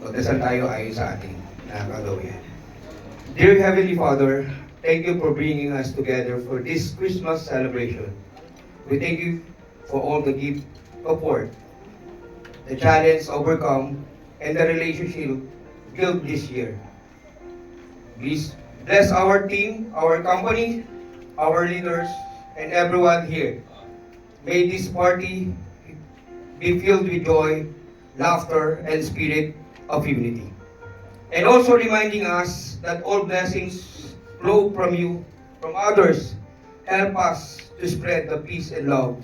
Magdasal tayo ayon sa ating gagawin. Dear Heavenly Father, thank you for bringing us together for this Christmas celebration. We thank you for all the gift support, the challenge overcome, and the relationship built this year. Please bless our team, our company, our leaders, and everyone here. May this party be filled with joy, laughter, and spirit of unity. And also reminding us that all blessings flow from you, from others. Help us to spread the peace and love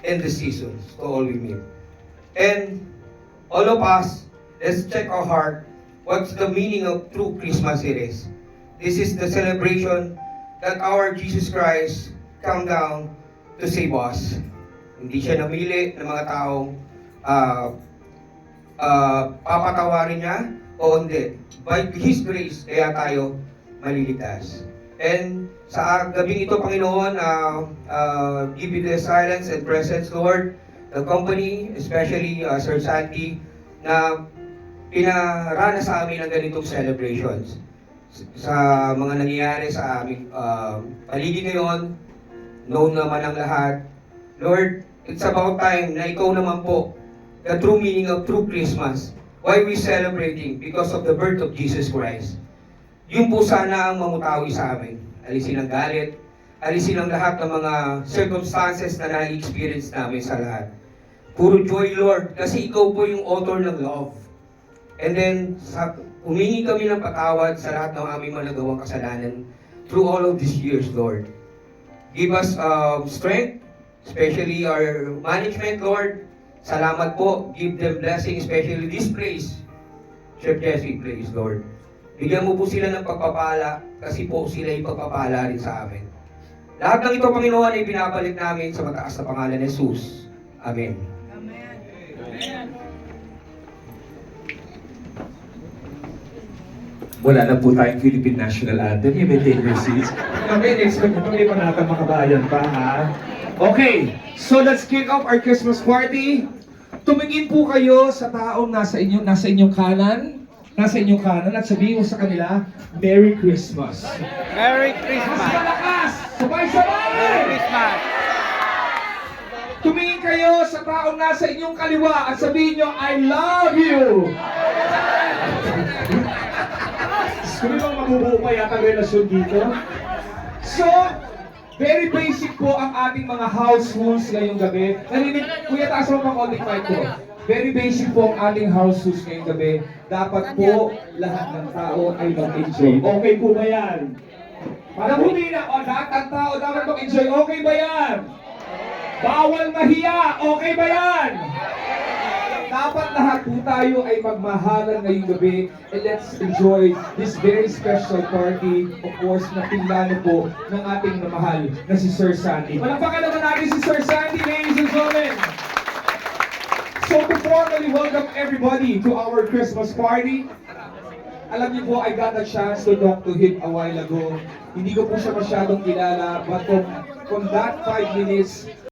in the seasons to all we meet. And all of us, let's check our heart. What's the meaning of true Christmas it is? This is the celebration that our Jesus Christ come down to save us. Hindi siya namili ng mga taong papatawarin niya o hindi. By His grace, kaya tayo maliligtas. And sa gabing ito, Panginoon, give you the silence and presence, Lord, the company, especially Sir Sandy, na pinarana sa amin ang ganitong celebrations. Sa mga nangyayari sa aming paligid ngayon, known naman ang lahat. Lord, it's about time na ikaw naman po, the true meaning of true Christmas. Why we celebrating? Because of the birth of Jesus Christ. Yun po sana ang mamutawi sa amin. Alisin ang galit, alisin ang lahat ng mga circumstances na na-experience namin sa lahat. Puro joy, Lord, kasi ikaw po yung author ng love. And then, humingi kami ng patawad sa lahat ng aming managawang kasalanan through all of these years, Lord. Give us strength, especially our management, Lord. Salamat po. Give them blessing, especially this place, Chef Jesse place, Lord. Bigyan mo po sila ng pagpapala kasi po sila yung pagpapala rin sa amin. Lahat ng ito, Panginoon, ay binabalik namin sa mataas na pangalan ni Jesus. Amen. Amen. Wala na po tayong Philippine National Anthem. You may take your seats. Kami, expect ko hindi pa natin makabayan pa, ha? Okay, so let's kick off our Christmas party. Tumingin po kayo sa taong nasa inyong kanan, at sabihin mo sa kanila, Merry Christmas. Merry Mas Christmas! malakas! Sabay-sabay! Merry Christmas! Tumingin kayo sa taong nasa inyong kaliwa at sabihin nyo, I love you! Kung bang mabubuo pa yata relasyon dito? So, very basic po ang ating mga house rules ngayong gabi. Narinig, kuya, taas mo pang konting mic ko. Very basic po ang ating house rules ngayong gabi. Dapat po lahat ng tao ay mag-enjoy. Okay po ba yan? Para hindi na, lahat ng tao dapat mag-enjoy. Okay ba yan? Bawal mahiya. Okay ba yan? Dapat lahat po tayo ay magmahalan ngayong gabi and let's enjoy this very special party, of course, na pinlano po ng ating namahal na si Sir Sandy. Palakpakan naman natin si Sir Sandy, ladies and gentlemen! So to formally welcome everybody to our Christmas party, alam niyo po, I got a chance to talk to him a while ago. Hindi ko po siya masyadong kilala, but from that 5 minutes,